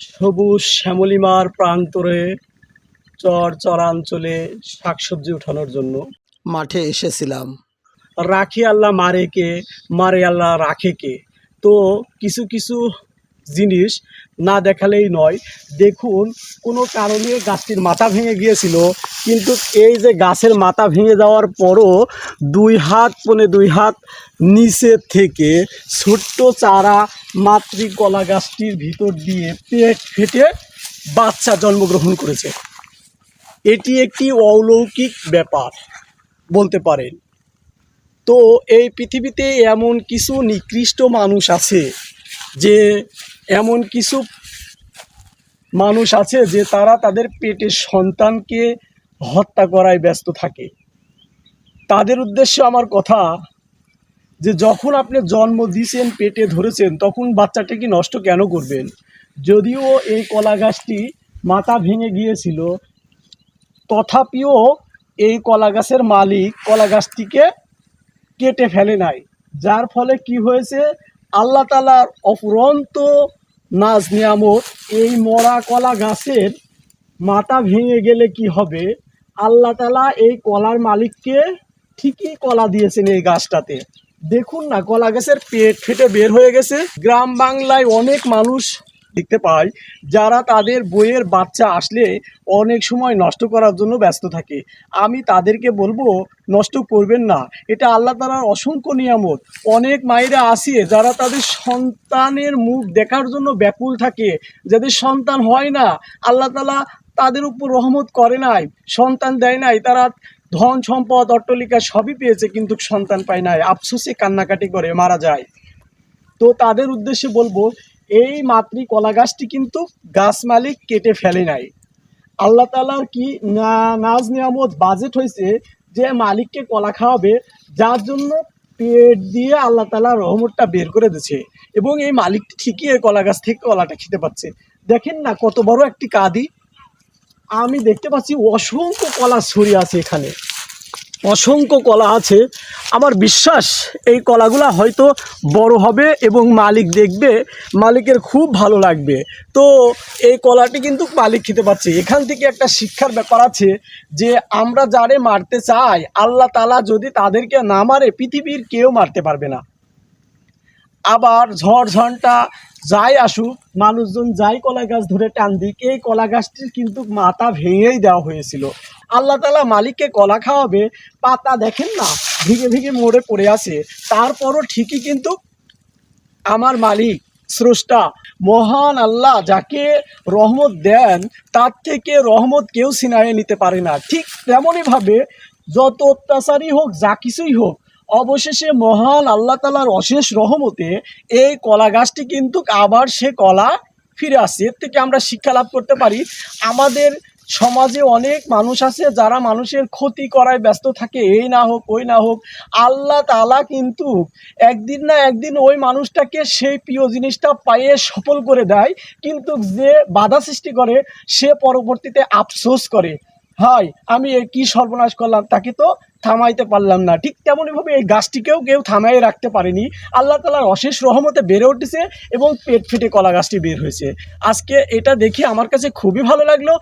সবুজ শ্যামলিমার প্রান্তরে চরাঞ্চলে শাকসবজি উঠানোর জন্য মাঠে এসেছিলাম। রাখি আল্লাহ মারে কে, মারে আল্লাহ রাখে কে। তো কিছু কিছু জিনিস না দেখালেই নয়। দেখুন, কোনো কারণে গাছটির মাথা ভেঙে গিয়েছিল, কিন্তু এই যে গাছের মাথা ভেঙে যাওয়ার পরও 2 হাত নিচের থেকে ছোট্ট চারা মাতৃ কলা গাছটির ভিতর দিয়ে পেট ফেটে বাচ্চা জন্মগ্রহণ করেছে। এটি একটি অলৌকিক ব্যাপার বলতে পারেন। তো এই পৃথিবীতে এমন কিছু নিকৃষ্ট মানুষ আছে যে তারা তাদের পেটের সন্তানকে হত্যা করায় ব্যস্ত থাকে। তাদের উদ্দেশ্যে আমার কথা, যে যখন আপনি জন্ম দিয়েছেন, পেটে ধরেছেন, তখন বাচ্চাটাকে নষ্ট কেন করবেন? যদিও এই কলা গাছটি মাথা ভেঙে গিয়েছিল, তথাপিও এই কলা গাছের মালিক কলা গাছটিকে কেটে ফেলে নাই। যার ফলে কি হয়েছে, আল্লাহ তাআলার অফুরন্ত নাজ নিয়ামত। এই মরা কলা গাছের মাথা ভেঙে গেলে কি হবে, আল্লাহ তাআলা এই কলার মালিককে ঠিকই কলা দিয়েছেন এই গাছটাতে। দেখুন না, কলা গাছের পেট ফেটে বের হয়ে গেছে। গ্রাম বাংলায় অনেক মানুষ দেখতে পাই যারা তাদের বইয়ের বাচ্চা আসলে অনেক সময় নষ্ট করার জন্য ব্যস্ত থাকে। আমি তাদেরকে বলবো, নষ্ট করবেন না, এটা আল্লাহ তাআলার অসংখ্য নিয়ামত। অনেক মায়েরা আছে যারা তাদের সন্তানের মুখ দেখার জন্য ব্যাকুল থাকে, যাদের সন্তান হয় না, আল্লাহ তাআলা তাদের উপর রহমত করে নাই, সন্তান দেয় নাই, তারা ধন সম্পদ অট্টালিকা সবই পেয়েছে কিন্তু সন্তান পায় নাই, আফসোসে কান্নাকাটি করে মারা যায়। তো তাদের উদ্দেশ্যে বলবো, এই মাতৃ কলা গাছটি কিন্তু গাছ মালিক কেটে ফেলে নাই। আল্লাহ তাআলার কি নাজ নিয়ামত, বাজেট হয়েছে যে মালিককে কলা খাওয়াবে, যার জন্য পেট দিয়ে আল্লাহ তাআলা রহমতটা বের করে দিয়েছে। এবং এই মালিকটি ঠিকই এই কলা গাছ থেকে কলাটা খেতে পাচ্ছে। দেখেন না কত বড় একটি কাঁদি। আমি দেখতে পাচ্ছি অসংখ্য কলা ছড়িয়ে আছে, এখানে অসংখ্য কলা আছে। আমার বিশ্বাস এই কলাগুলা হয়তো বড় হবে এবং মালিক দেখবে, মালিকের খুব ভালো লাগবে। তো এই কলাটি কিন্তু মালিক খেতে পাচ্ছে। এখান থেকে একটা শিক্ষার ব্যাপার আছে, যে আমরা যারে মারতে চাই, আল্লাহ তাআলা যদি তাদেরকে না মারে, পৃথিবীর কেউ মারতে পারবে না। আবার ঝড় ঝঞ্ঝা যাই আসুক, মানুষজন যাই কলা গাছ ধরে টান দিক, এই কলা গাছটির কিন্তু মাথা ভেঙেই দেওয়া হয়েছিল। আল্লাহ তাআলা মালিককে কলা খাওয়াবে, পাতা দেখেন না ভিগে ভিগে মরে পড়ে আছে, তারপরও ঠিকই কিন্তু আমার মালিক স্রষ্টা মহান আল্লাহ যাকে রহমত দেন, তার থেকে রহমত কেউ ছিনিয়ে নিতে পারে না। ঠিক তেমনইভাবে যত অত্যাচারই হোক, যা কিছুই হোক, অবশেষে মহান আল্লাহ তাআলার অশেষ রহমতে এই কলা গাছটি কিন্তু আবার সে কলা ফিরে আসছে। এর থেকে আমরা শিক্ষা লাভ করতে পারি, আমাদের সমাজে অনেক মানুষ আছে যারা মানুষের ক্ষতি করায় ব্যস্ত থাকে, এই না হোক ওই না হোক। আল্লাহ তাআলা কিন্তু একদিন না একদিন ওই মানুষটাকে সেই প্রিয় জিনিসটা পাইয়ে সফল করে দেয়, কিন্তু যে বাধা সৃষ্টি করে সে পরবর্তীতে আফসোস করে, হাই আমি এ কী সর্বনাশ করলাম, তাকে তো থামাইতে পারলাম না। ঠিক তেমনইভাবে এই গাছটিকেও কেউ থামাইয়ে রাখতে পারেনি। আল্লাহ তাআলার অশেষ রহমতে বেড়ে উঠেছে এবং পেট ফেটে কলা গাছটি বের হয়েছে। আজকে এটা দেখে আমার কাছে খুবই ভালো লাগলো।